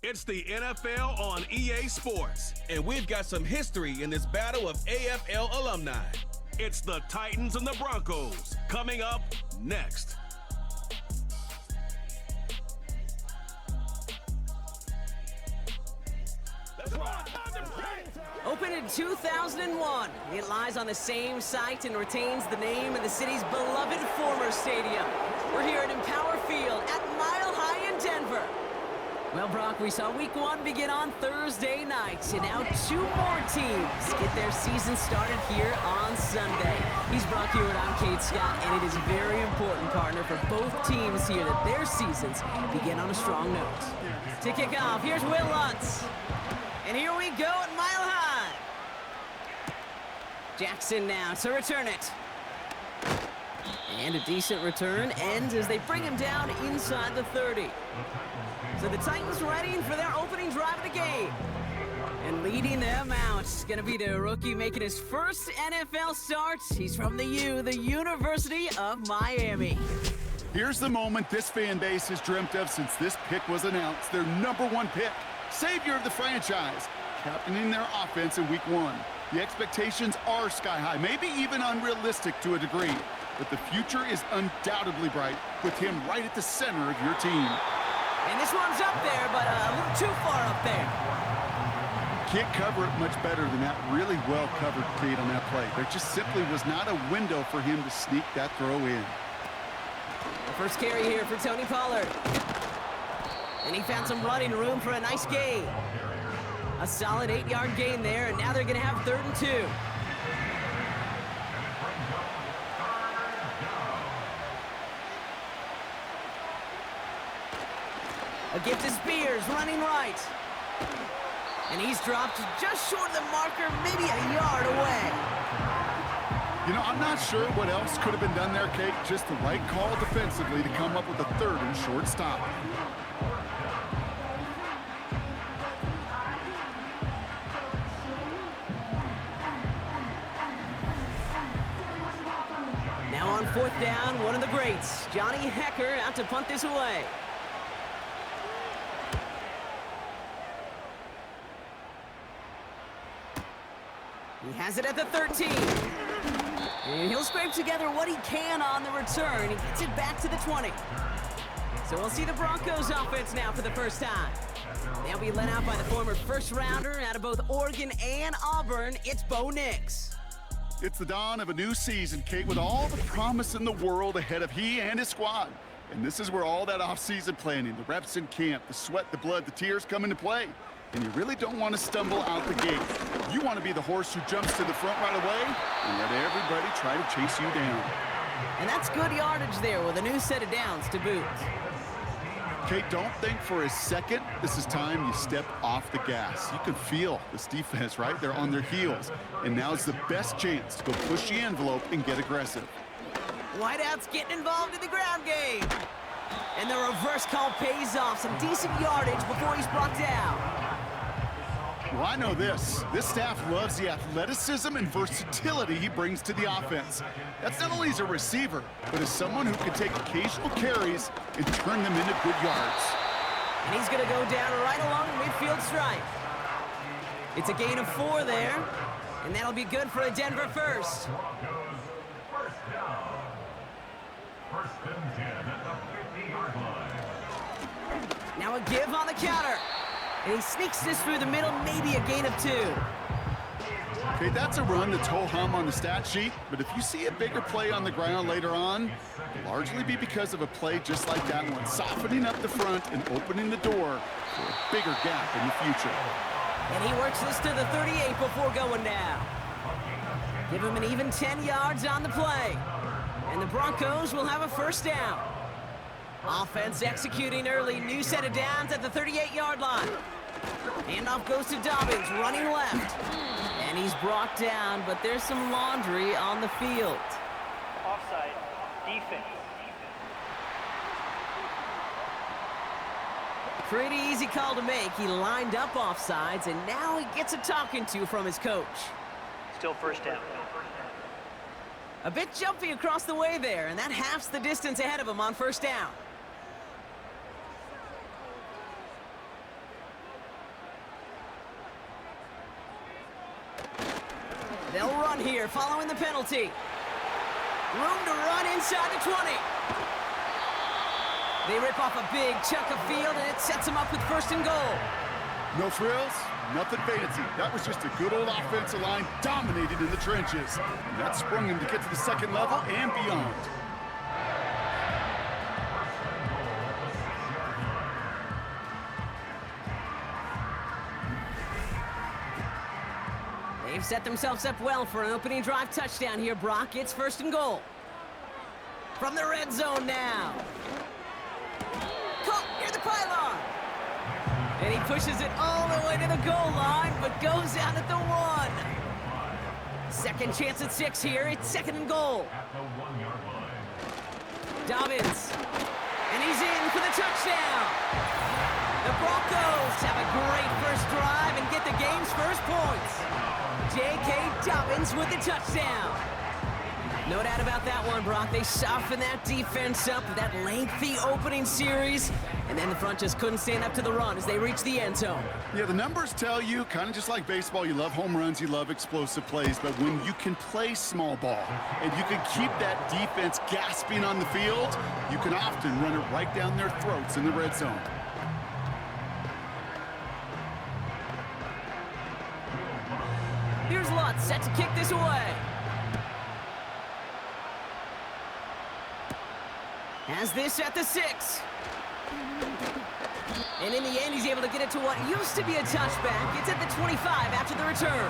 It's the NFL on EA Sports, and we've got some history in this battle of AFL alumni. It's the Titans and the Broncos, coming up next. Opened in 2001, it lies on the same site and retains the name of the city's beloved former stadium. We're here at Empower Field at Mile High in Denver. Well, Brock, we saw week one begin on Thursday night, and now two more teams get their season started here on Sunday. He's Brock Hewitt, I'm Kate Scott, and it is very important, partner, for both teams here that their seasons begin on a strong note. To kick off, here's Will Lutz. And here we go at Mile High. Jackson now to return it. And a decent return ends as they bring him down inside the 30. So the Titans ready for their opening drive of the game. And leading them out is going to be the rookie making his first NFL start. He's from the U, the University of Miami. Here's the moment this fan base has dreamt of since this pick was announced. Their #1 pick, savior of the franchise, captaining their offense in week one. The expectations are sky high, maybe even unrealistic to a degree. But the future is undoubtedly bright with him right at the center of your team. And this one's up there, but a little too far up there. Can't cover it much better than that really well-covered feed on that play. There just simply was not a window for him to sneak that throw in. The first carry here for Tony Pollard. And he found some running room for a nice gain. A solid 8-yard gain there, and now they're going to have 3rd and 2. A gift to Spears, running right. And he's dropped just short of the marker, maybe a yard away. You know, I'm not sure what else could have been done there, Kate. Just the right call defensively to come up with a 3rd and short stop. Now on 4th down, one of the greats, Johnny Hecker, out to punt this away. He has it at the 13. And he'll scrape together what he can on the return. He gets it back to the 20. So we'll see the Broncos offense now for the first time. They'll be led out by the former first-rounder out of both Oregon and Auburn. It's Bo Nix. It's the dawn of a new season, Kate, with all the promise in the world ahead of he and his squad. And this is where all that off-season planning, the reps in camp, the sweat, the blood, the tears come into play. And you really don't want to stumble out the gate. You want to be the horse who jumps to the front right away and let everybody try to chase you down. And that's good yardage there with a new set of downs to boot. Kate, don't think for a second this is time you step off the gas. You can feel this defense, right? They're on their heels. And now is the best chance to go push the envelope and get aggressive. Whiteout's getting involved in the ground game. And the reverse call pays off. Some decent yardage before he's brought down. Well, I know this. This staff loves the athleticism and versatility he brings to the offense. That's not only as a receiver, but as someone who can take occasional carries and turn them into good yards. And he's going to go down right along the midfield stripe. It's a gain of 4 there, and that'll be good for a Denver first. Now a give on the counter. And he sneaks this through the middle, maybe a gain of 2. Okay, that's a run that's ho-hum on the stat sheet, but if you see a bigger play on the ground later on, it'll largely be because of a play just like that one, softening up the front and opening the door for a bigger gap in the future. And he works this to the 38 before going down. Give him an even 10 yards on the play. And the Broncos will have a first down. Offense executing early, new set of downs at the 38-yard line. Handoff goes to Dobbins, running left. And he's brought down, but there's some laundry on the field. Offside, defense. Pretty easy call to make. He lined up offsides, and now he gets a talking to from his coach. Still first down. A bit jumpy across the way there, and that halves the distance ahead of him on first down. They'll run here following the penalty. Room to run inside the 20. They rip off a big chunk of field, and it sets them up with 1st and goal. No frills, nothing fancy. That was just a good old offensive line dominated in the trenches. And that sprung him to get to the 2nd level and beyond. They've set themselves up well for an opening drive touchdown here, Brock. It's 1st and goal. From the red zone now. Caught near the pylon. And he pushes it all the way to the goal line, but goes out at the 1. Second chance at 6 here. It's 2nd and goal. Dobbins. And he's in for the touchdown. The Broncos have a great first drive and get the game's first points. J.K. Dobbins with the touchdown. No doubt about that one, Brock. They softened that defense up with that lengthy opening series, and then the front just couldn't stand up to the run as they reached the end zone. Yeah, the numbers tell you, kind of just like baseball, you love home runs, you love explosive plays, but when you can play small ball and you can keep that defense gasping on the field, you can often run it right down their throats in the red zone. Here's Lutz set to kick this away. Has this at the 6. And in the end, he's able to get it to what used to be a touchback. It's at the 25 after the return.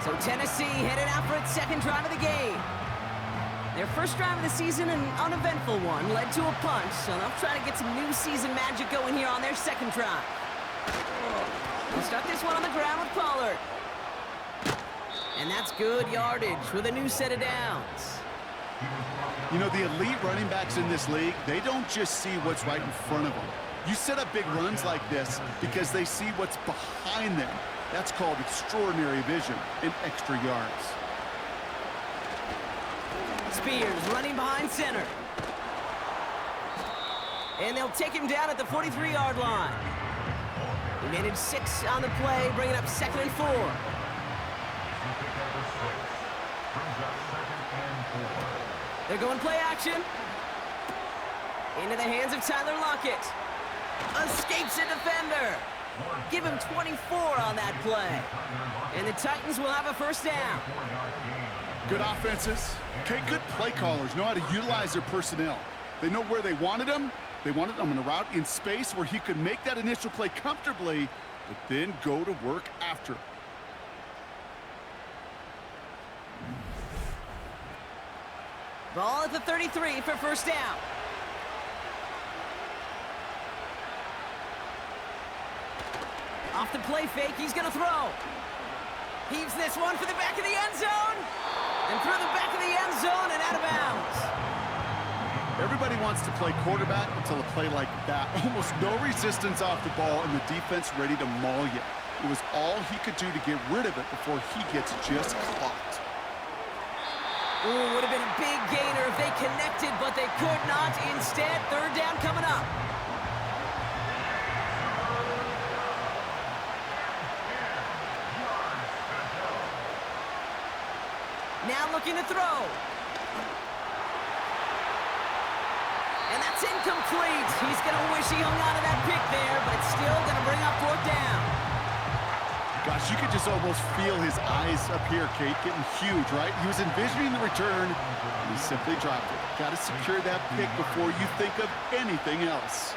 So Tennessee headed out for its 2nd drive of the game. Their first drive of the season, an uneventful one, led to a punt. So they'll try to get some new season magic going here on their 2nd drive. They'll start this one on the ground with Pollard. And that's good yardage with a new set of downs. You know, the elite running backs in this league, they don't just see what's right in front of them. You set up big runs like this because they see what's behind them. That's called extraordinary vision and extra yards. Spears running behind center. And they'll take him down at the 43-yard line. He made it 6 on the play, bringing up 2nd and 4. They're going play action. Into the hands of Tyler Lockett. Escapes a defender. Give him 24 on that play. And the Titans will have a 1st down. Good offenses. Okay, good play callers know how to utilize their personnel. They know where they wanted them. They wanted them in a route in space where he could make that initial play comfortably, but then go to work after. Ball at the 33 for 1st down. Off the play fake, he's going to throw. Heaves this one for the back of the end zone. And through the back of the end zone and out of bounds. Everybody wants to play quarterback until a play like that. Almost no resistance off the ball and the defense ready to maul you. It was all he could do to get rid of it before he gets just clocked. Ooh, would have been a big gainer if they connected, but they could not. Instead, 3rd down coming up. Now looking to throw. And that's incomplete. He's going to wish he hung on to that pick there, but it's still going to bring up 4th down. Gosh, you could just almost feel his eyes up here, Kate, getting huge, right? He was envisioning the return, and he simply dropped it. Got to secure that pick before you think of anything else.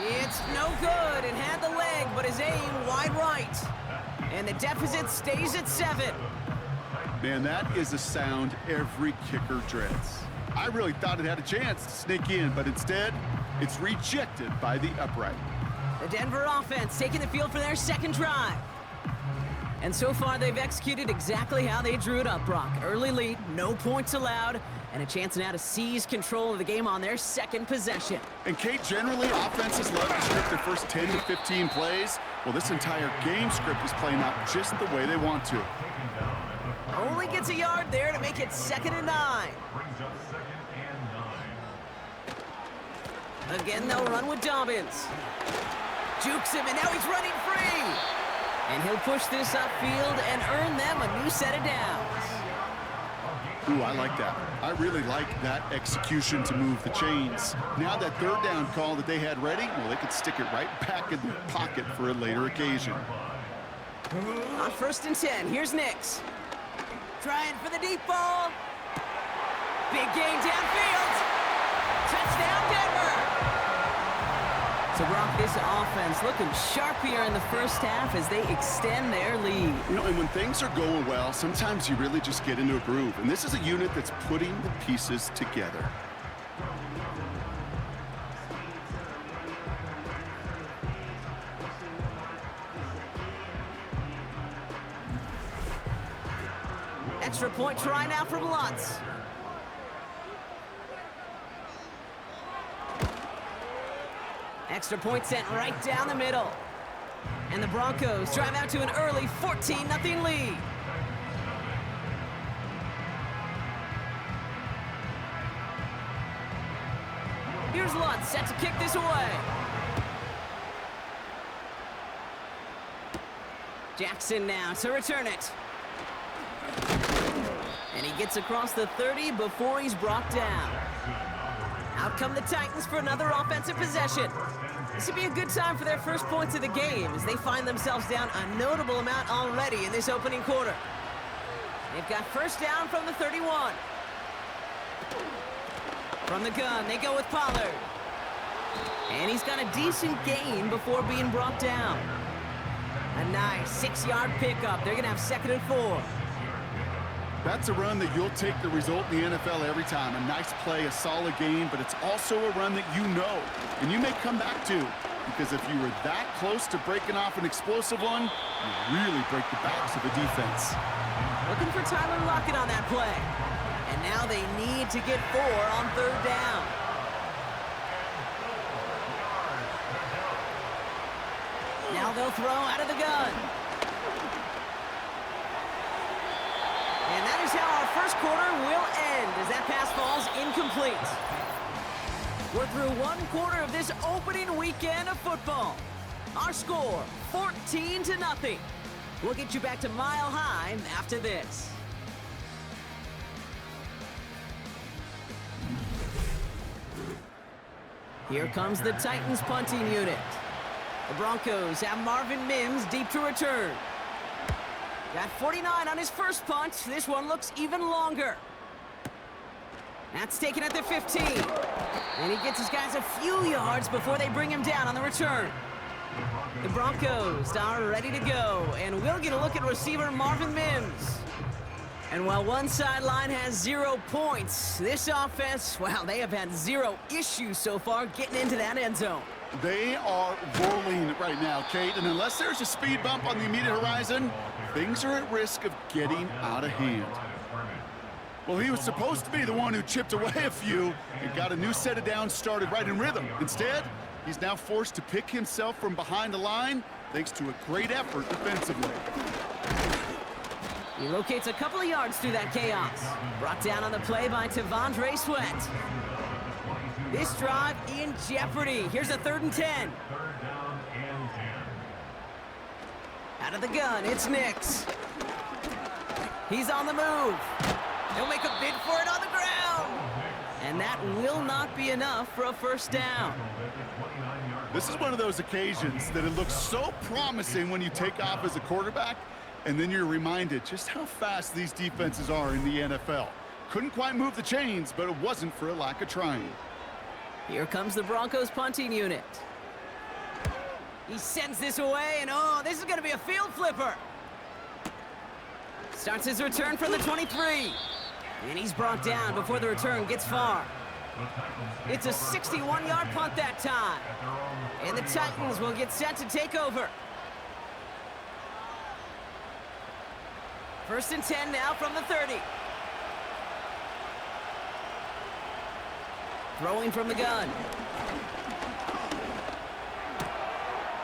It's no good. It had the leg, but his aim wide right. And the deficit stays at 7. Man, that is a sound every kicker dreads. I really thought it had a chance to sneak in, but instead, it's rejected by the upright. The Denver offense taking the field for their 2nd drive. And so far, they've executed exactly how they drew it up, Brock. Early lead, no points allowed, and a chance now to seize control of the game on their 2nd possession. And Kate, generally, offenses love to script their first 10 to 15 plays. Well, this entire game script is playing out just the way they want to. Only gets a yard there to make it 2nd and 9. Again, they'll run with Dobbins. Jukes him, and now he's running free. And he'll push this upfield and earn them a new set of downs. Ooh, I like that. I really like that execution to move the chains. Now that third down call that they had ready, well, they could stick it right back in their pocket for a later occasion. On 1st and 10, here's Nix. Trying for the deep ball. Big gain downfield. Touchdown, Denver. So, Brock, this offense looking sharp here in the first half as they extend their lead. You know, and when things are going well, sometimes you really just get into a groove. And this is a unit that's putting the pieces together. Extra point try now from Lutz. Extra point sent right down the middle. And the Broncos drive out to an early 14-0 lead. Here's Lutz set to kick this away. Jackson now to return it. And he gets across the 30 before he's brought down. Out come the Titans for another offensive possession. This would be a good time for their first points of the game as they find themselves down a notable amount already in this opening quarter. They've got first down from the 31. From the gun, they go with Pollard. And he's got a decent gain before being brought down. A nice 6-yard pickup. They're going to have 2nd and 4. That's a run that you'll take the result in the NFL every time. A nice play, a solid game, but it's also a run that you know, and you may come back to, because if you were that close to breaking off an explosive one, you really break the backs of the defense. Looking for Tyler Lockett on that play. And now they need to get 4 on 3rd down. Now they'll throw out of the gun. And that is how our first quarter will end as that pass falls incomplete. We're through one quarter of this opening weekend of football. Our score, 14-0. We'll get you back to Mile High after this. Here comes the Titans punting unit. The Broncos have Marvin Mims deep to return. Got 49 on his first punt. This one looks even longer. That's taken at the 15. And he gets his guys a few yards before they bring him down on the return. The Broncos are ready to go. And we'll get a look at receiver Marvin Mims. And while one sideline has 0 points, this offense, well, they have had 0 issues so far getting into that end zone. They are rolling right now, Kate, and unless there's a speed bump on the immediate horizon, things are at risk of getting out of hand. Well, he was supposed to be the one who chipped away a few and got a new set of downs started right in rhythm. Instead, he's now forced to pick himself from behind the line thanks to a great effort defensively. He locates a couple of yards through that chaos. Brought down on the play by Tavondre Sweat. This drive in jeopardy. Here's a 3rd and 10. Out of the gun, it's Nix. He's on the move. He'll make a bid for it on the ground. And that will not be enough for a first down. This is one of those occasions that it looks so promising when you take off as a quarterback, and then you're reminded just how fast these defenses are in the NFL. Couldn't quite move the chains, but it wasn't for a lack of trying. Here comes the Broncos punting unit. He sends this away, and oh, this is going to be a field flipper. Starts his return from the 23. And he's brought down before the return gets far. It's a 61-yard punt that time. And the Titans will get set to take over. 1st and 10 now from the 30. Throwing from the gun.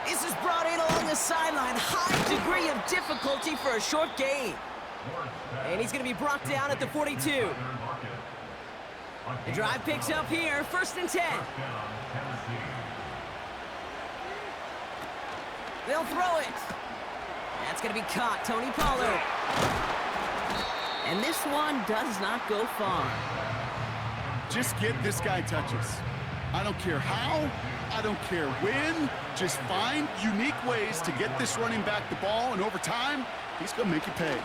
This is brought in along the sideline. High degree of difficulty for a short gain. And he's going to be brought down at the 42. The drive picks up here. 1st and 10. They'll throw it. That's going to be caught, Tony Pollard. And this one does not go far. Just get this guy touches. I don't care how, I don't care when. Just find unique ways to get this running back the ball, and over time, he's going to make you pay.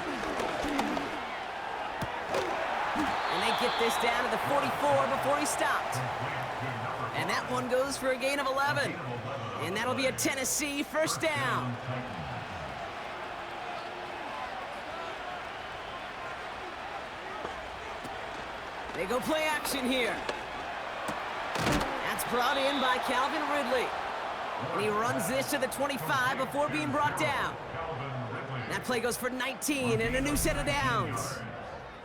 And they get this down to the 44 before he stopped. And that one goes for a gain of 11. And that'll be a Tennessee first down. They go play action here. That's brought in by Calvin Ridley. And he runs this to the 25 before being brought down. That play goes for 19 and a new set of downs.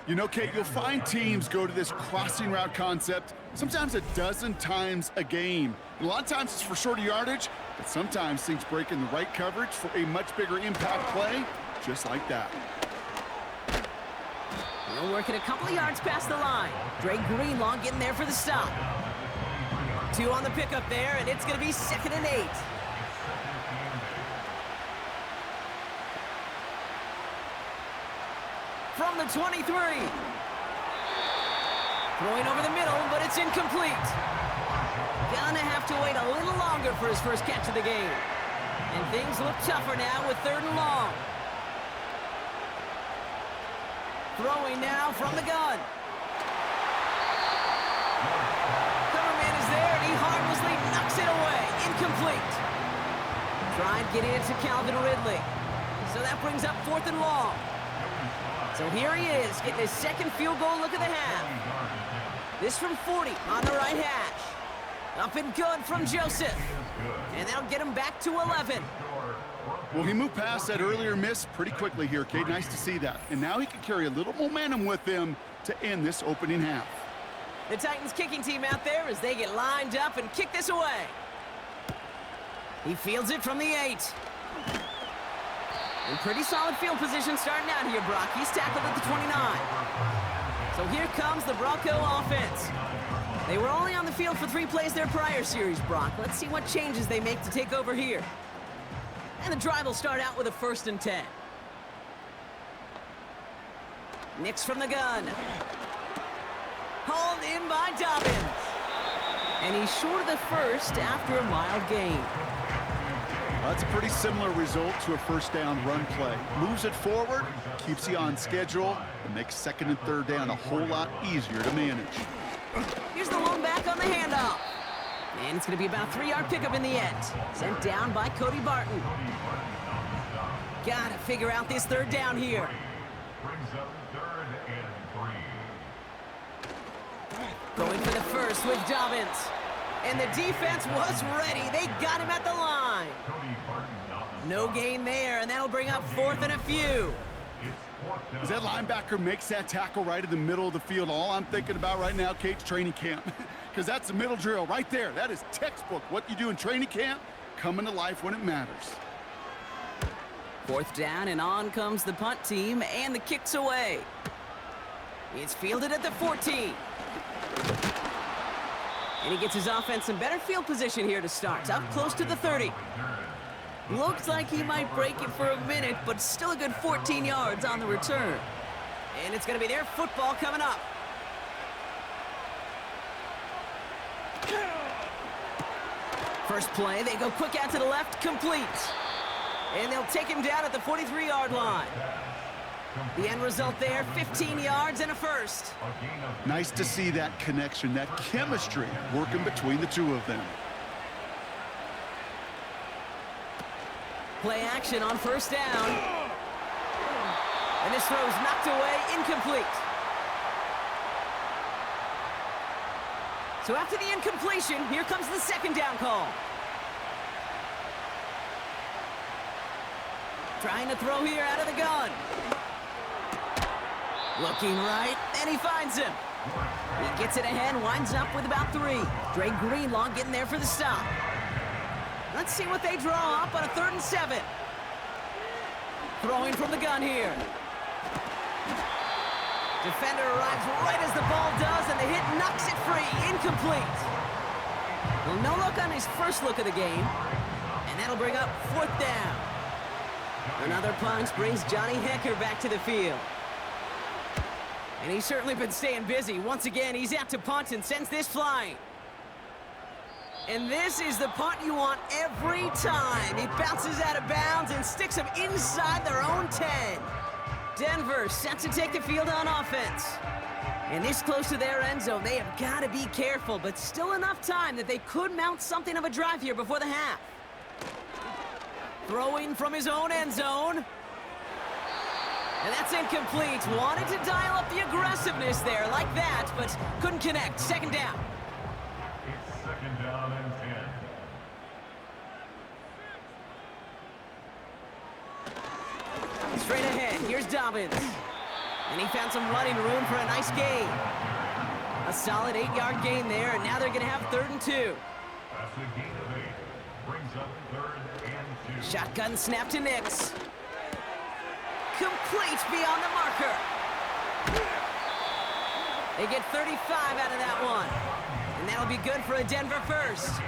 You know, Kate, you'll find teams go to this crossing route concept sometimes a dozen times a game. A lot of times it's for shorter yardage, but sometimes things break in the right coverage for a much bigger impact play, just like that. They'll work it a couple of yards past the line. Dre Greenlaw getting there for the stop. 2 on the pickup there, and it's going to be 2nd and 8. From the 23. Throwing over the middle, but it's incomplete. Gonna have to wait a little longer for his first catch of the game. And things look tougher now with 3rd and long. Throwing now from the gun. Coverman is there, and he harmlessly knocks it away. Incomplete. Trying to get it to Calvin Ridley. So that brings up 4th and long. So here he is, getting his 2nd field goal look of the half. This from 40 on the right hash. Up and good from Joseph. And that'll get him back to 11. Well, he moved past that earlier miss pretty quickly here, Kate. Nice to see that. And now he can carry a little momentum with him to end this opening half. The Titans kicking team out there as they get lined up and kick this away. He fields it from the 8. In pretty solid field position starting out here, Brock. He's tackled at the 29. So here comes the Bronco offense. They were only on the field for 3 plays their prior series, Brock. Let's see what changes they make to take over here. And the drive will start out with a 1st and 10. Nix from the gun. Hauled in by Dobbins. And he's short of the first after a mild gain. That's a pretty similar result to a first down run play. Moves it forward, keeps you on schedule, and makes 2nd and 3rd down a whole lot easier to manage. Here's the one back on the handoff. And it's going to be about a 3-yard pickup in the end. Sent down by Cody Barton. Got to figure out this 3rd down here. Going for the first with Dobbins. And the defense was ready. They got him at the line. No gain there, and that'll bring up 4th and a few. As that linebacker makes that tackle right in the middle of the field, all I'm thinking about right now, Kate's training camp. Because that's the middle drill right there. That is textbook. What you do in training camp, coming to life when it matters. 4th down, and on comes the punt team, and the kick's away. It's fielded at the 14. And he gets his offense in better field position here to start. Up close to the 30. Looks like he might break it for a minute, but still a good 14 yards on the return. And it's going to be their football coming up. First play, they go quick out to the left, complete. And they'll take him down at the 43-yard line. The end result there, 15 yards and a first. Nice to see that connection, that chemistry working between the two of them. Play action on 1st down. And this throw's knocked away, incomplete. So after the incompletion, here comes the 2nd down call. Trying to throw here out of the gun. Looking right, and he finds him. He gets it ahead, winds up with about 3. Dre Greenlaw getting there for the stop. Let's see what they draw up on a 3rd and 7. Throwing from the gun here. Defender arrives right as the ball does, and the hit knocks it free. Incomplete. Well, no look on his first look of the game, and that'll bring up 4th down. Another punt brings Johnny Hecker back to the field. And he's certainly been staying busy. Once again, he's out to punt and sends this flying. And this is the punt you want every time. He bounces out of bounds and sticks them inside their own 10. Denver set to take the field on offense. And this close to their end zone, they have got to be careful, but still enough time that they could mount something of a drive here before the half. Throwing from his own end zone. And that's incomplete. Wanted to dial up the aggressiveness there like that, but couldn't connect. Second down. It's second down and 10. Straight ahead, here's Dobbins. And he found some running room for a nice gain. A solid 8-yard gain there, and now they're going to have 3rd and 2. That's a gain of 8. Brings up 3rd and 2. Shotgun snap to Nix. Complete beyond the marker. They get 35 out of that one. And that'll be good for a Denver first.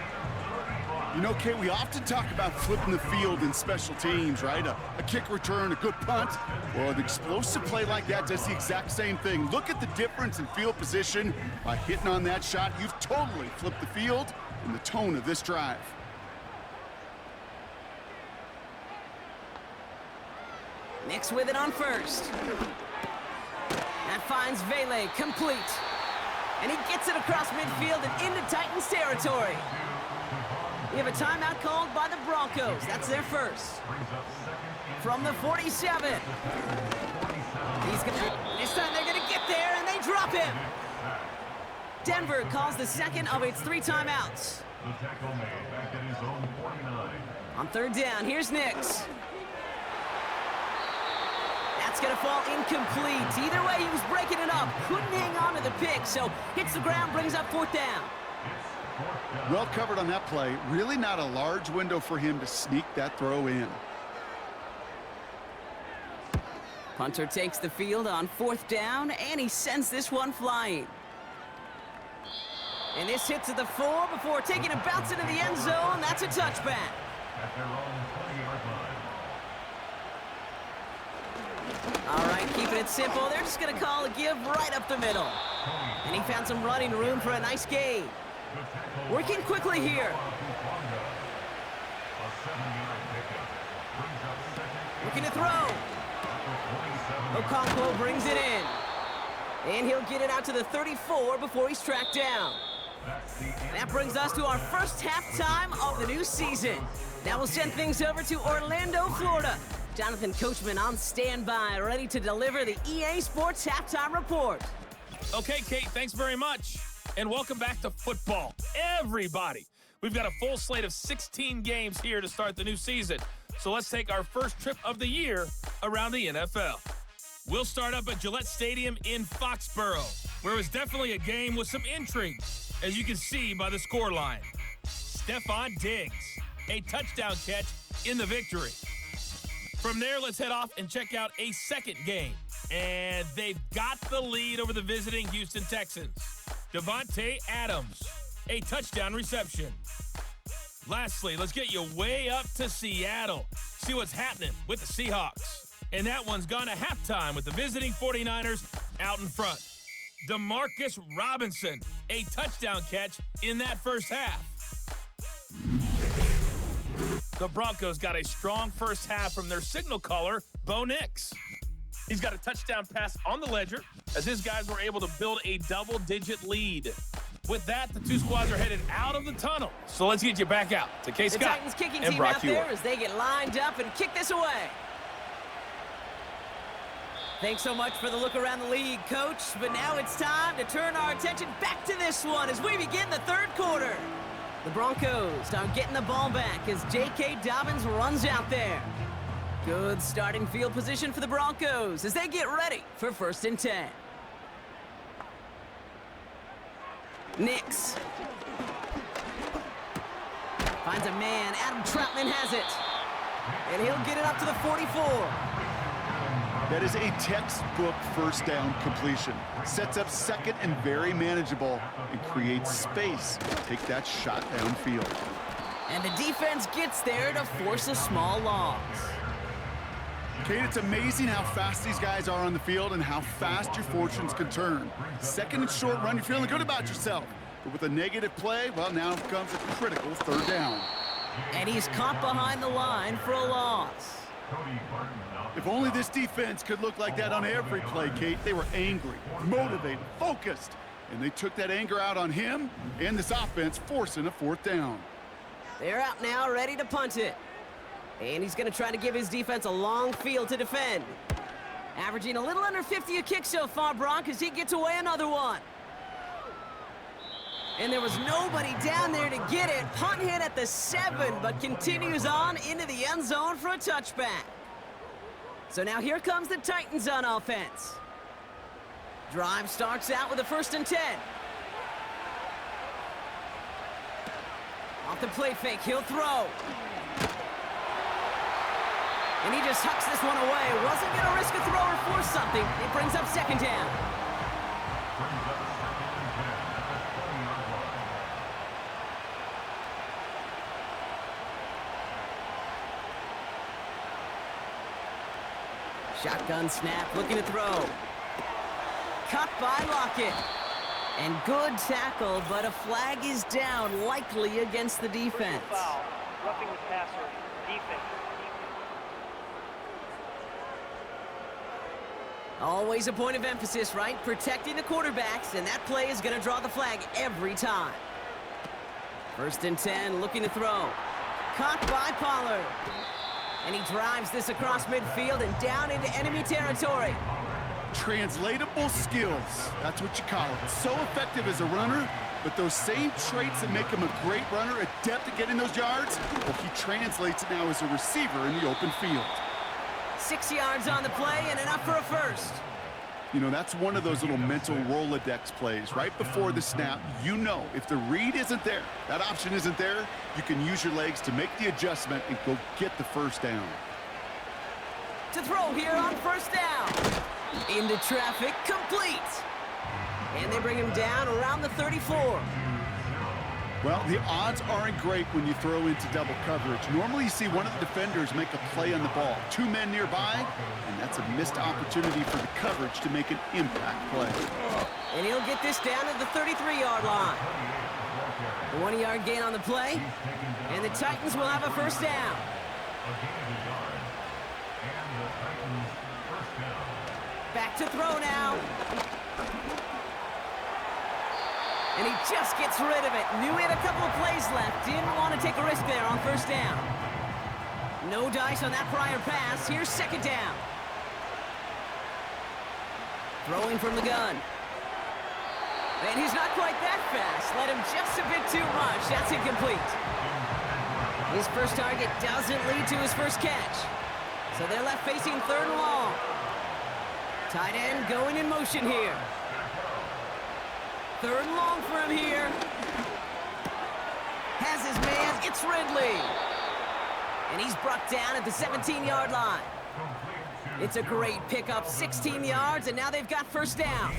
You know, Kate, we often talk about flipping the field in special teams, right? A kick return, a good punt. Well, an explosive play like that does the exact same thing. Look at the difference in field position. By hitting on that shot, you've totally flipped the field and the tone of this drive. Nix with it on first. That finds Vele complete. And he gets it across midfield and into Titans territory. We have a timeout called by the Broncos. That's their first. From the 47. This time they're going to get there, and they drop him. Denver calls the second of its 3 timeouts. The tackle made back at his own 49. On 3rd down, here's Nix. That's going to fall incomplete. Either way, he was breaking it up. Couldn't hang on to the pick, so hits the ground, brings up 4th down. Well covered on that play. Really not a large window for him to sneak that throw in. Punter takes the field on 4th down, and he sends this one flying. And this hits at the 4 before taking a bounce into the end zone. That's a touchback. At their own 20-yard line. All right, keeping it simple. They're just going to call a give right up the middle. And he found some running room for a nice gain. Working quickly here. Looking to throw. Okonkwo brings it in. And he'll get it out to the 34 before he's tracked down. And that brings us to our first halftime of the new season. Now we'll send things over to Orlando, Florida. Jonathan Coachman on standby, ready to deliver the EA Sports Halftime Report. Okay, Kate, thanks very much. And welcome back to football, everybody. We've got a full slate of 16 games here to start the new season. So let's take our first trip of the year around the NFL. We'll start up at Gillette Stadium in Foxborough, where it was definitely a game with some intrigue, as you can see by the scoreline. Stephon Diggs, a touchdown catch in the victory. From there, let's head off and check out a second game. And they've got the lead over the visiting Houston Texans. Devontae Adams, a touchdown reception. Lastly, let's get you way up to Seattle. See what's happening with the Seahawks. And that one's gone to halftime with the visiting 49ers out in front. Demarcus Robinson, a touchdown catch in that first half. The Broncos got a strong first half from their signal caller, Bo Nix. He's got a touchdown pass on the ledger as his guys were able to build a double-digit lead. With that, the two squads are headed out of the tunnel. So let's get you back out to K. Scott the Titans kicking and team Brock out there Huard. as they get lined up and kick this away. Thanks so much for the look around the league, Coach. But now it's time to turn our attention back to this one as we begin the third quarter. The Broncos are getting the ball back as J.K. Dobbins runs out there. Good starting field position for the Broncos as they get ready for 1st and 10. Nix finds a man. Adam Troutman has it. And he'll get it up to the 44. That is a textbook first down completion. Sets up second and very manageable and creates space to take that shot downfield. And the defense gets there to force a small loss. Kate, it's amazing how fast these guys are on the field and how fast your fortunes can turn. Second and short run, you're feeling good about yourself. But with a negative play, well, now comes a critical third down. And he's caught behind the line for a loss. If only this defense could look like that on every play, Kate. They were angry, motivated, focused, and they took that anger out on him and this offense, forcing a fourth down. They're out now, ready to punt it. And he's going to try to give his defense a long field to defend. Averaging a little under 50 a kick so far, Brock, as he gets away another one. And there was nobody down there to get it. Punt hit at the 7, but continues on into the end zone for a touchback. So now here comes the Titans on offense. Drive starts out with a 1st and 10. Off the play fake, he'll throw. And he just hucks this one away. Wasn't going to risk a throw or force something. It brings up 2nd down. Shotgun snap, looking to throw. Cut by Lockett. And good tackle, but a flag is down, likely against the defense. Foul. Roughing the passer. Defense. Always a point of emphasis, right? Protecting the quarterbacks, and that play is going to draw the flag every time. 1st and 10, looking to throw. Caught by Pollard. And he drives this across midfield and down into enemy territory. Translatable skills, that's what you call it. So effective as a runner, but those same traits that make him a great runner, adept at getting those yards, well, he translates it now as a receiver in the open field. 6 yards on the play and enough for a first. You know, that's one of those little mental Rolodex plays. Right before the snap, you know if the read isn't there, that option isn't there, you can use your legs to make the adjustment and go get the 1st down. To throw here on 1st down. Into traffic, complete. And they bring him down around the 34. Well, the odds aren't great when you throw into double coverage. Normally you see one of the defenders make a play on the ball. 2 men nearby, and that's a missed opportunity for the coverage to make an impact play. And he'll get this down at the 33-yard line. A 1-yard gain on the play, and the Titans will have a 1st down. Back to throw now. And he just gets rid of it. Knew he had a couple of plays left. Didn't want to take a risk there on 1st down. No dice on that prior pass. Here's 2nd down. Throwing from the gun. And he's not quite that fast. Let him just a bit too much. That's incomplete. His first target doesn't lead to his first catch. So they're left facing 3rd and long. Tight end going in motion here. 3rd and long for him here. Has his man, it's Ridley. And he's brought down at the 17-yard line. It's a great pickup, 16 yards, and now they've got 1st down.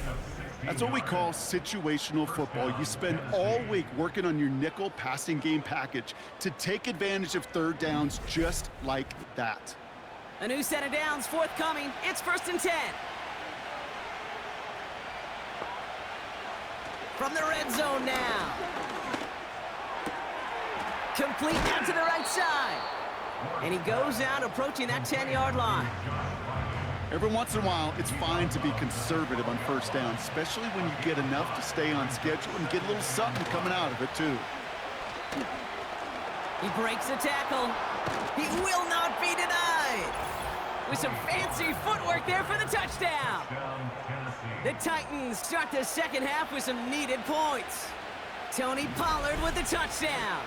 That's what we call situational football. You spend all week working on your nickel passing game package to take advantage of 3rd downs just like that. A new set of downs forthcoming. It's 1st and 10. From the red zone now. Complete out to the right side. And he goes out approaching that 10-yard line. Every once in a while, it's fine to be conservative on 1st down, especially when you get enough to stay on schedule and get a little something coming out of it, too. He breaks the tackle. He will not be denied. With some fancy footwork there for the touchdown. The Titans start the 2nd half with some needed points. Tony Pollard with the touchdown.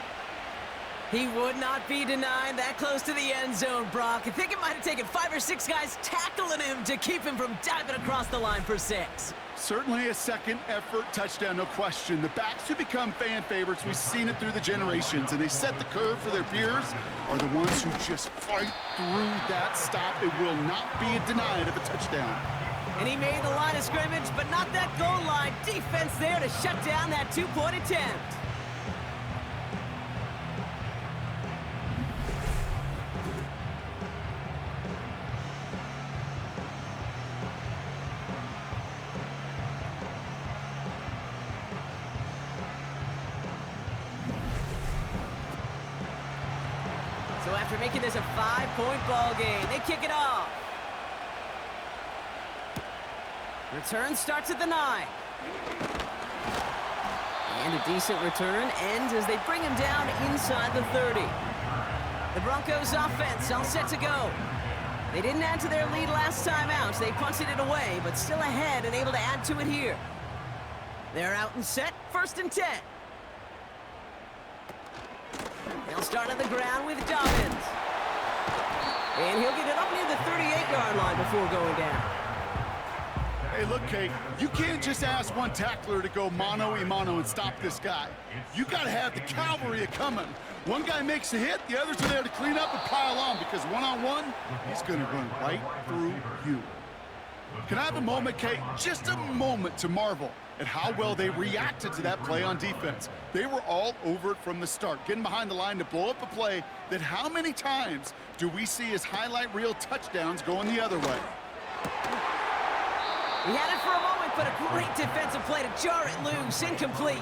He would not be denied that close to the end zone, Brock. I think it might have taken 5 or 6 guys tackling him to keep him from diving across the line for 6. Certainly a second effort touchdown, no question. The backs who become fan favorites, we've seen it through the generations, and they set the curve for their peers, are the ones who just fight through that stop. It will not be denied of a touchdown. And he made the line of scrimmage, but not that goal line. Defense there to shut down that 2-point attempt. after making this a 5-point ball game, they kick it off. Return starts at the 9. And a decent return ends as they bring him down inside the 30. The Broncos offense all set to go. They didn't add to their lead last time out, so they punted it away, but still ahead and able to add to it here. They're out and set, 1st and 10. They'll start on the ground with Dobbins. And he'll get it up near the 38-yard line before going down. Hey, look, Kate, you can't just ask one tackler to go mano-a-mano and stop this guy. You got to have the cavalry coming. One guy makes a hit, the others are there to clean up and pile on, because one-on-one, he's going to run right through you. Can I have a moment, Kate? Just a moment to marvel at how well they reacted to that play on defense. They were all over it from the start, getting behind the line to blow up a play that how many times do we see as highlight reel touchdowns going the other way? He had it for a moment, but a great defensive play to jar it loose, incomplete.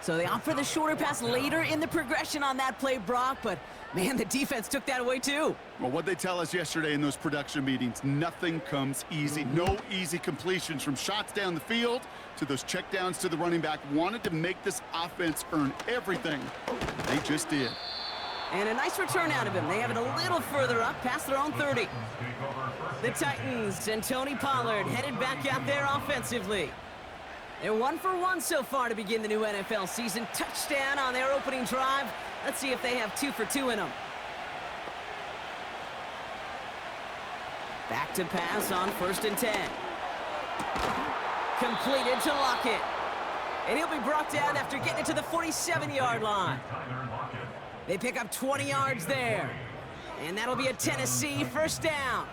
So they opt for the shorter pass later in the progression on that play, Brock, but man, the defense took that away too. Well, what they tell us yesterday in those production meetings, nothing comes easy. No easy completions, from shots down the field to those checkdowns to the running back. Wanted to make this offense earn everything. They just did. And a nice return out of him. They have it a little further up, past their own 30. The Titans and Tony Pollard headed back out there offensively. They're 1 for 1 so far to begin the new NFL season. Touchdown on their opening drive. Let's see if they have 2 for 2 in them. Back to pass on 1st and 10. Completed to Lockett. And he'll be brought down after getting it to the 47-yard line. They pick up 20 yards there. And that'll be a Tennessee 1st down.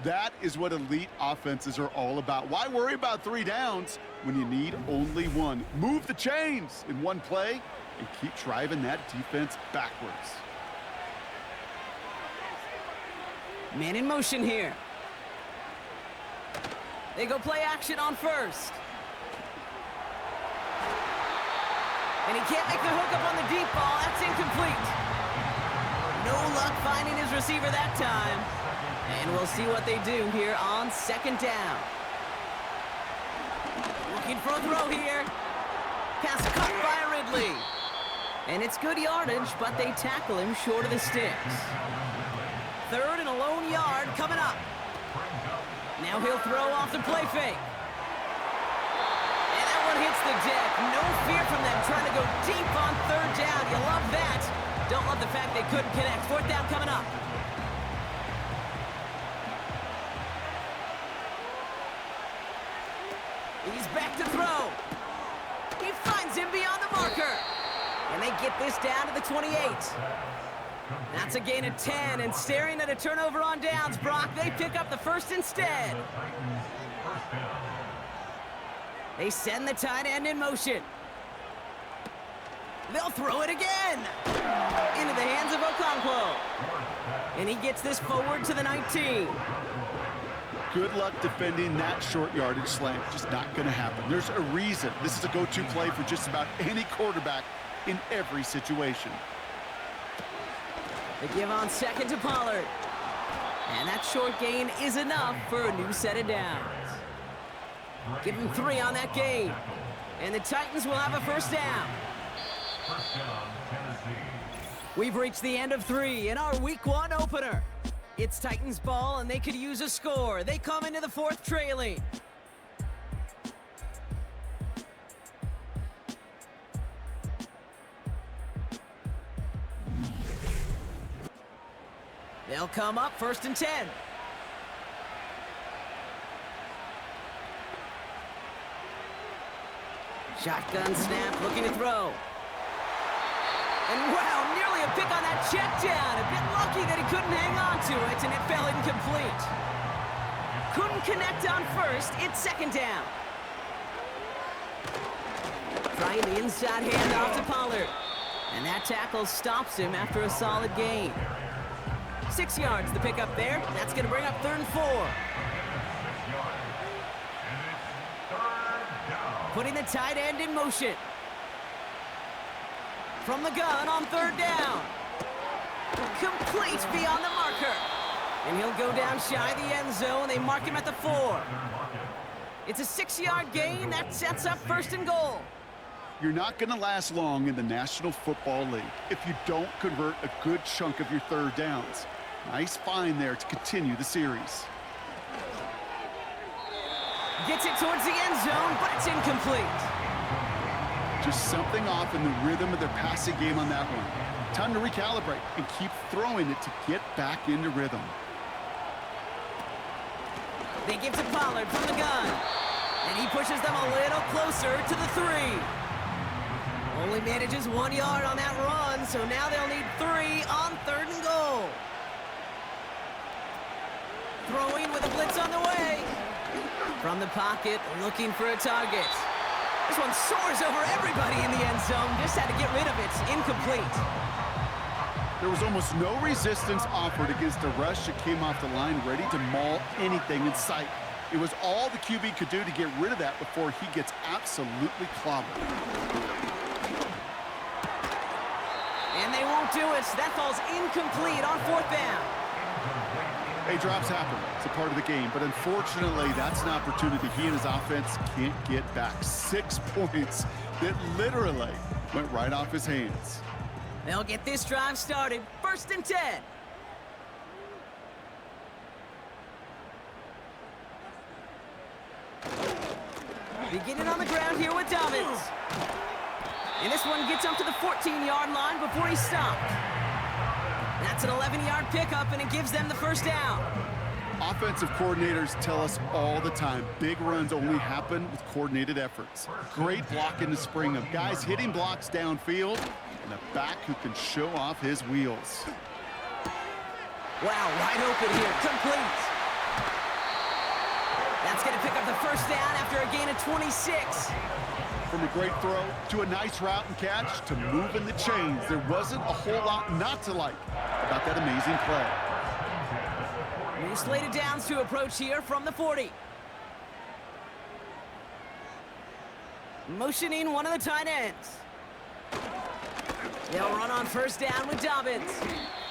That is what elite offenses are all about. Why worry about 3 downs when you need only 1? Move the chains in one play and keep driving that defense backwards. Man in motion here. They go play action on 1st. And he can't make the hook up on the deep ball. That's incomplete. No luck finding his receiver that time. And we'll see what they do here on 2nd down. Looking for a throw here. Pass cut by Ridley. And it's good yardage, but they tackle him short of the sticks. 3rd and a lone yard coming up. Now he'll throw off the play fake. And that one hits the deck. No fear from them trying to go deep on 3rd down. You love that. Don't love the fact they couldn't connect. 4th down coming up. He's back to throw. He finds him beyond the marker. And they get this down to the 28. That's a gain of 10, and staring at a turnover on downs, Brock, they pick up the 1st instead. They send the tight end in motion. They'll throw it again. Into the hands of Okonkwo. And he gets this forward to the 19. Good luck defending that short yardage slant. Just not going to happen. There's a reason. This is a go-to play for just about any quarterback in every situation. They give on 2nd to Pollard. And that short gain is enough for a new set of downs. Give him 3 on that gain. And the Titans will have a 1st down. We've reached the end of 3 in our Week 1 opener. It's Titans ball, and they could use a score. They come into the 4th trailing. They'll come up 1st and 10. Shotgun snap, looking to throw. And wow, nearly a pick on that check down. A bit lucky that he couldn't hang on to it, and it fell incomplete. Couldn't connect on 1st. It's 2nd down. Trying the inside handoff to Pollard. And that tackle stops him after a solid gain. 6 yards the pickup there. That's going to bring up 3rd and 4. Putting the tight end in motion. From the gun on third down. Complete beyond the marker. And he'll go down shy of the end zone. They mark him at the 4. It's a 6-yard gain. That sets up first and goal. You're not going to last long in the National Football League if you don't convert a good chunk of your third downs. Nice find there to continue the series. Gets it towards the end zone, but it's incomplete. Just something off in the rhythm of their passing game on that one. Time to recalibrate and keep throwing it to get back into rhythm. They give to Pollard from the gun. And he pushes them a little closer to the 3. Only manages 1 yard on that run, so now they'll need 3 on third and goal. Throwing with a blitz on the way. From the pocket, looking for a target. This one soars over everybody in the end zone. Just had to get rid of it. Incomplete. There was almost no resistance offered against a rush that came off the line ready to maul anything in sight. It was all the QB could do to get rid of that before he gets absolutely clobbered. And they won't do it. That falls incomplete on fourth down. Hey, drops happen. It's a part of the game. But unfortunately, that's an opportunity he and his offense can't get back. 6 points that literally went right off his hands. They'll get this drive started. First and 10. Beginning on the ground here with Dobbins. And this one gets up to the 14-yard line before he's stopped. That's an 11-yard pickup, and it gives them the first down. Offensive coordinators tell us all the time, big runs only happen with coordinated efforts. Great block in the spring of guys hitting blocks downfield, and a back who can show off his wheels. Wow, wide open here, complete. That's going to pick up the first down after a gain of 26. From a great throw to a nice route and catch to moving the chains, there wasn't a whole lot not to like about that amazing play. New slated downs to approach here from the 40. Motioning one of the tight ends. They'll run on first down with Dobbins.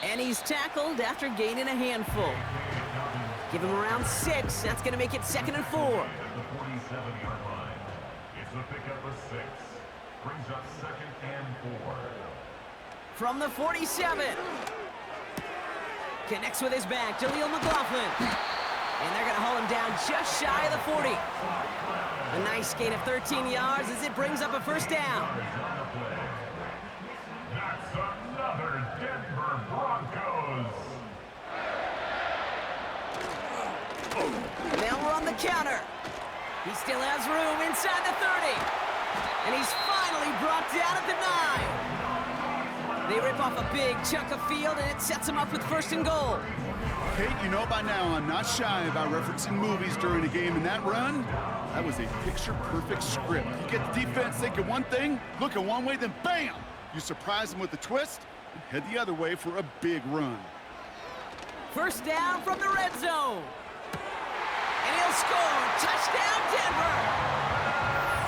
And he's tackled after gaining a handful. Give him around 6. That's going to make it 2nd and 4. The 47-yard line. It's a pickup of 6. Brings up 2nd and 4. From the 47. Connects with his back, Jaleel McLaughlin. And they're going to haul him down just shy of the 40. A nice gain of 13 yards as it brings up a first down. That's another Denver Broncos. They'll run the counter. He still has room inside the 30. And he's finally brought down at the 9. They rip off a big chunk of field, and it sets him up with first and goal. Kate, you know by now I'm not shy about referencing movies during a game, and that run, that was a picture-perfect script. You get the defense thinking one thing, looking one way, then bam! You surprise them with a twist and head the other way for a big run. First down from the red zone. And he'll score. Touchdown, Denver!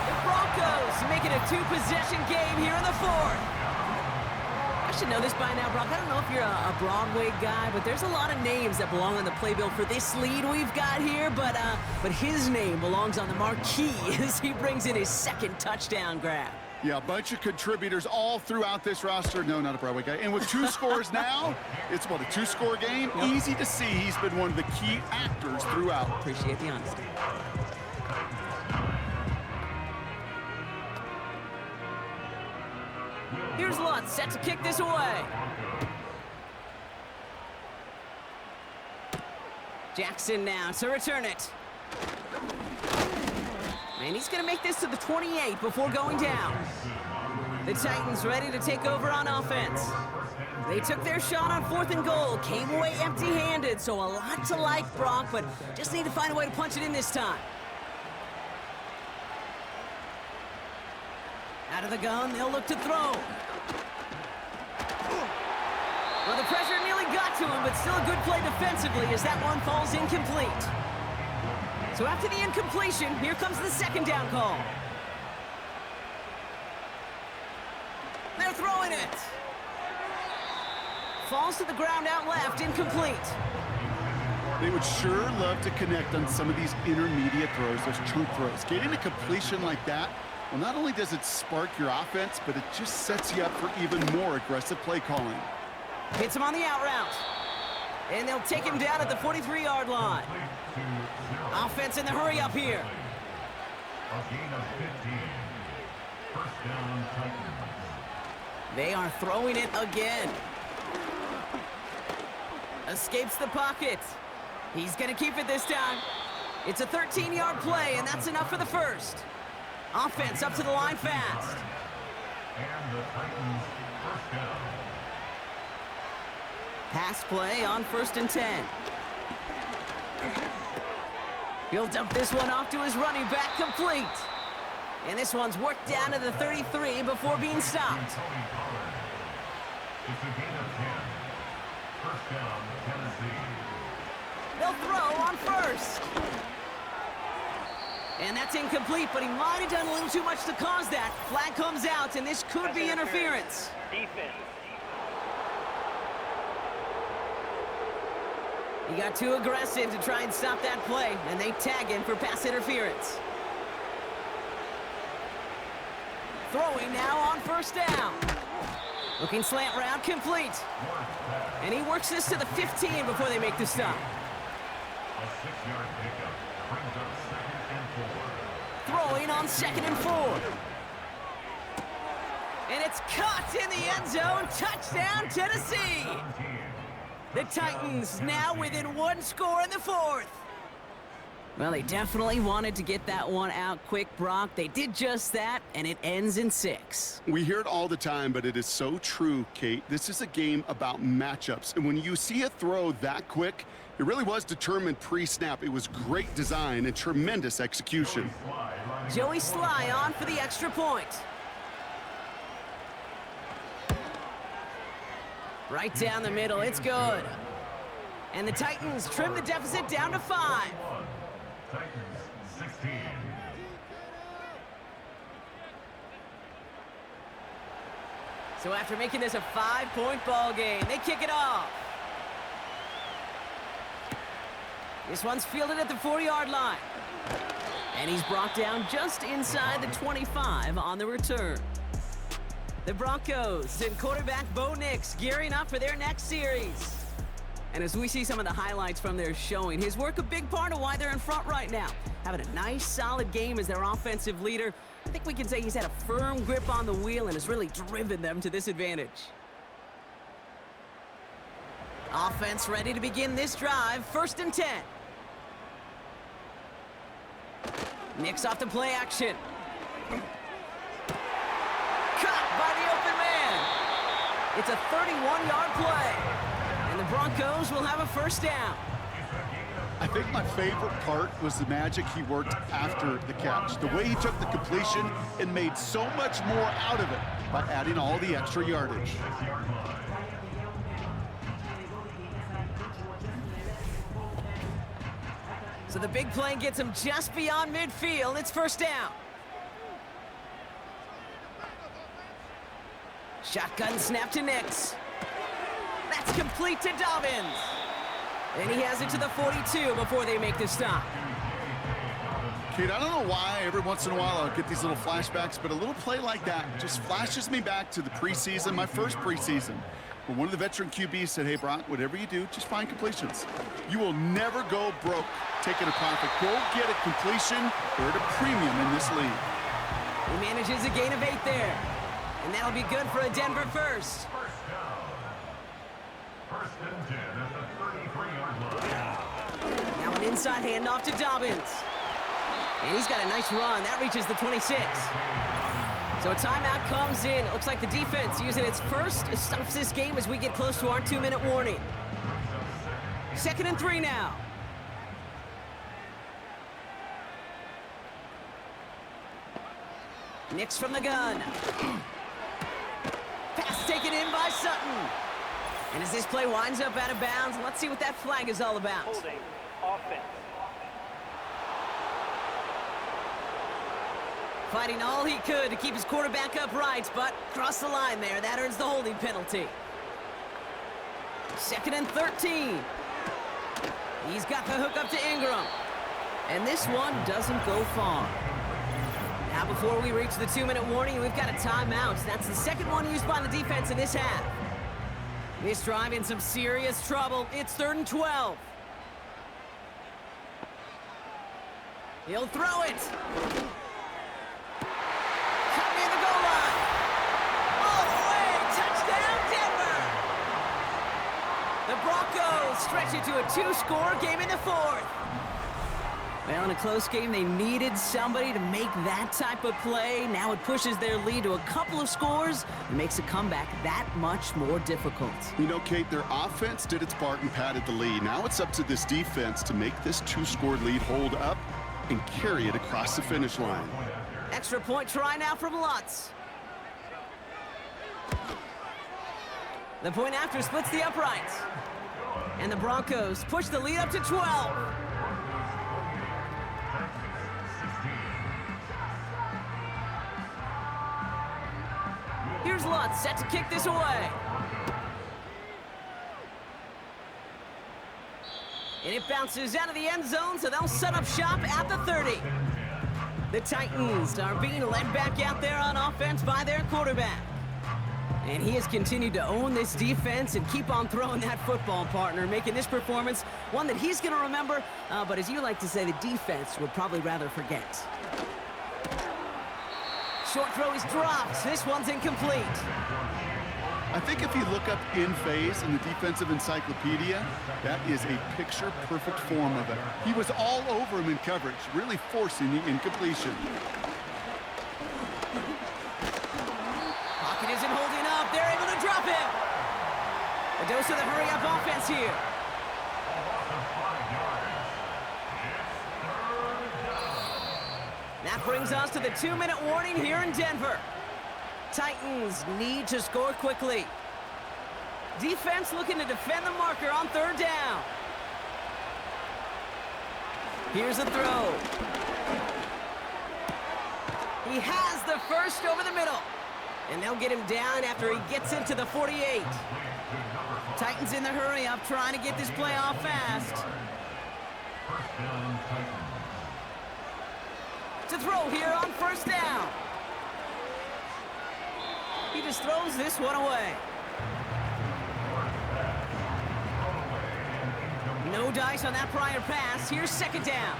The Broncos make it a 2-possession game here in the 4th. I should know this by now, Brock. I don't know if you're a Broadway guy, but there's a lot of names that belong on the playbill for this lead we've got here, but his name belongs on the marquee as he brings in his 2nd touchdown grab. Yeah, a bunch of contributors all throughout this roster. No, not a Broadway guy. And with 2 scores now, it's what, a 2-score game? Yep. Easy to see he's been one of the key actors throughout. Appreciate the honesty. Here's Lutz, set to kick this away. Jackson now to return it. And he's going to make this to the 28 before going down. The Titans ready to take over on offense. They took their shot on 4th and goal, came away empty-handed, so a lot to like, Brock, but just need to find a way to punch it in this time. Out of the gun, they'll look to throw. Well, the pressure nearly got to him, but still a good play defensively as that one falls incomplete. So after the incompletion, here comes the 2nd down call. They're throwing it. Falls to the ground out left, incomplete. They would sure love to connect on some of these intermediate throws, those chunk throws. Getting a completion like that, well, not only does it spark your offense, but it just sets you up for even more aggressive play calling. Hits him on the out route. And they'll take him down at the 43-yard line. Offense in the hurry up here. A gain of 15. First down, Titans. They are throwing it again. Escapes the pocket. He's going to keep it this time. It's a 13-yard play, and that's enough for the first. Offense up to the line fast. And the Titans first down. Pass play on 1st and 10. He'll dump this one off to his running back, complete. And this one's worked down to the 33 before being stopped. It's a gain of 10. First down, Tennessee. They'll throw on 1st. And that's incomplete, but he might have done a little too much to cause that. Flag comes out, and this could be interference. Defense. He got too aggressive to try and stop that play, and they tag him for pass interference. Throwing now on 1st down. Looking slant route, complete. And he works this to the 15 before they make the stop. A 6-yard pickup brings up 2nd and 4. Throwing on 2nd and 4. And it's caught in the end zone. Touchdown, Tennessee. 17. The Titans now within 1 score in the 4th. Well, they definitely wanted to get that one out quick, Brock. They did just that, and it ends in 6. We hear it all the time, but it is so true, Kate. This is a game about matchups. And when you see a throw that quick, it really was determined pre-snap. It was great design and tremendous execution. Joey Sly on for the extra point. Right down the middle, it's good. And the Titans trim the deficit down to 5. Titans 16. So after making this a 5-point ball game, they kick it off. This one's fielded at the 40-yard line. And he's brought down just inside the 25 on the return. The Broncos and quarterback Bo Nix gearing up for their next series. And as we see some of the highlights from their showing, his work a big part of why they're in front right now. Having a nice, solid game as their offensive leader. I think we can say he's had a firm grip on the wheel and has really driven them to this advantage. Offense ready to begin this drive, 1st and 10. Nix off the play action. Caught by the open man. It's a 31-yard play. And the Broncos will have a 1st down. I think my favorite part was the magic he worked after the catch. The way he took the completion and made so much more out of it by adding all the extra yardage. So the big play gets him just beyond midfield. It's 1st down. Shotgun snap to Nix. That's complete to Dobbins. And he has it to the 42 before they make the stop. Kate, I don't know why every once in a while I'll get these little flashbacks, but a little play like that just flashes me back to the preseason, my first preseason, where one of the veteran QBs said, hey, Brock, whatever you do, just find completions. You will never go broke taking a profit. Go get a completion. They're at a premium in this league. He manages a gain of 8 there. And that'll be good for a Denver 1st. First and 10 at the 33-yard line. Now an inside handoff to Dobbins. And he's got a nice run. That reaches the 26. So a timeout comes in. It looks like the defense using its first stops this game as we get close to our 2-minute warning. 2nd and 3 now. Nix from the gun. Pass taken in by Sutton. And as this play winds up out of bounds, let's see what that flag is all about. Fighting all he could to keep his quarterback upright, but crossed the line there. That earns the holding penalty. 2nd and 13. He's got the hook up to Ingram. And this one doesn't go far. Now before we reach the 2-minute warning, we've got a timeout. That's the second one used by the defense in this half. This drive in some serious trouble. It's 3rd and 12. He'll throw it. Cut near the goal line. All the way. Touchdown, Denver. The Broncos stretch it to a 2-score game in the 4th. Well, in a close game, they needed somebody to make that type of play. Now it pushes their lead to a couple of scores and makes a comeback that much more difficult. You know, Kate, their offense did its part and padded the lead. Now it's up to this defense to make this 2-score lead hold up and carry it across the finish line. Extra point try now from Lutz. The point after splits the uprights. And the Broncos push the lead up to 12. Here's Lutz set to kick this away. And it bounces out of the end zone, so they'll set up shop at the 30. The Titans are being led back out there on offense by their quarterback. And he has continued to own this defense and keep on throwing that football, partner, making this performance one that he's going to remember, but as you like to say, the defense would probably rather forget. Short throw is dropped. This one's incomplete. I think if you look up in phase in the defensive encyclopedia, that is a picture-perfect form of it. He was all over him in coverage, really forcing the incompletion. Pocket isn't holding up. They're able to drop him. A dose of the hurry-up offense here. That brings us to the 2-minute warning here in Denver. Titans need to score quickly. Defense looking to defend the marker on 3rd down. Here's a throw. He has the first over the middle. And they'll get him down after he gets into the 48. Titans in the hurry up, trying to get this play off fast. To throw here on 1st down. He just throws this one away. No dice on that prior pass. Here's 2nd down.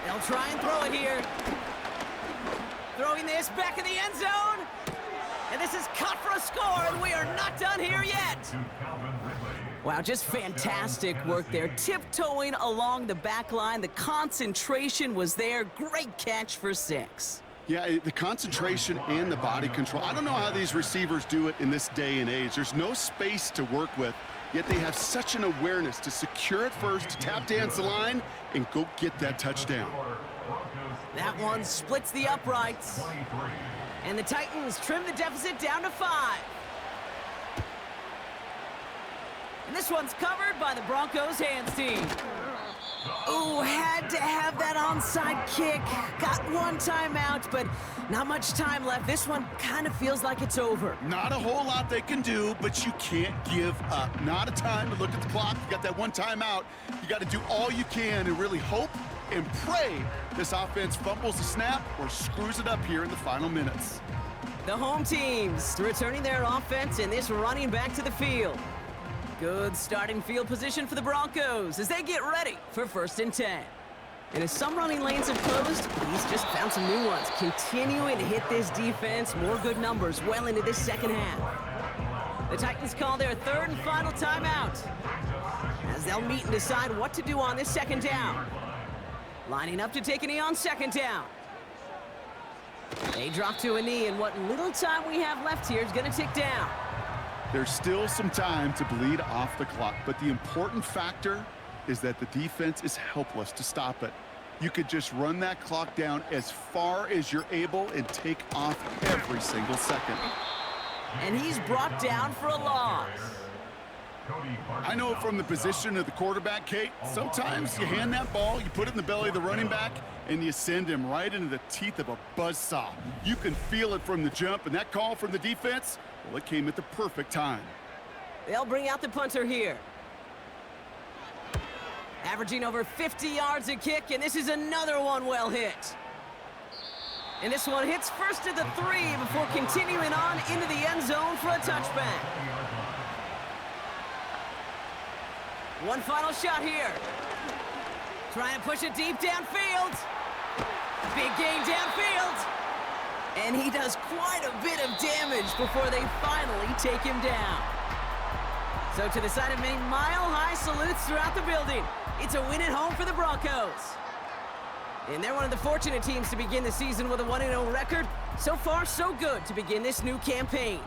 They'll try and throw it here. Throwing this back in the end zone. And this is cut for a score, and we are not done here yet. Wow, just fantastic work there. Tiptoeing along the back line. The concentration was there. Great catch for 6. Yeah, the concentration and the body control. I don't know how these receivers do it in this day and age. There's no space to work with, yet they have such an awareness to secure it first, tap dance the line, and go get that touchdown. That one splits the uprights. And the Titans trim the deficit down to 5. And this one's covered by the Broncos hands team. Ooh, had to have that onside kick. Got one timeout, but not much time left. This one kind of feels like it's over. Not a whole lot they can do, but you can't give up. Not a time to look at the clock. You got that one timeout. You got to do all you can and really hope and pray this offense fumbles the snap or screws it up here in the final minutes. The home teams returning their offense and this running back to the field. Good starting field position for the Broncos as they get ready for 1st and 10. And as some running lanes have closed, he's just found some new ones, continuing to hit this defense. More good numbers well into this 2nd half. The Titans call their 3rd and final timeout as they'll meet and decide what to do on this 2nd down. Lining up to take a knee on 2nd down. They drop to a knee, and what little time we have left here is going to tick down. There's still some time to bleed off the clock, but the important factor is that the defense is helpless to stop it. You could just run that clock down as far as you're able and take off every single second. And he's brought down for a loss. I know from the position of the quarterback, Kate, sometimes you hand that ball, you put it in the belly of the running back, and you send him right into the teeth of a buzzsaw. You can feel it from the jump, and that call from the defense, well, it came at the perfect time. They'll bring out the punter here. Averaging over 50 yards a kick, and this is another one well hit. And this one hits first at the 3 before continuing on into the end zone for a touchback. One final shot here. Trying to push it deep downfield. Big gain downfield. And he does quite a bit of damage before they finally take him down. So to the side of many mile-high salutes throughout the building, it's a win at home for the Broncos. And they're one of the fortunate teams to begin the season with a 1-0 record. So far, so good to begin this new campaign.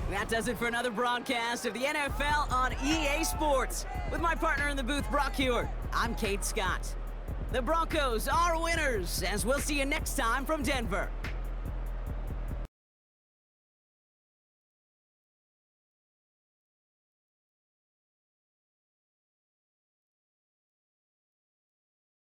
That does it for another broadcast of the NFL on EA Sports. With my partner in the booth, Brock Hewitt, I'm Kate Scott. The Broncos are winners, as we'll see you next time from Denver.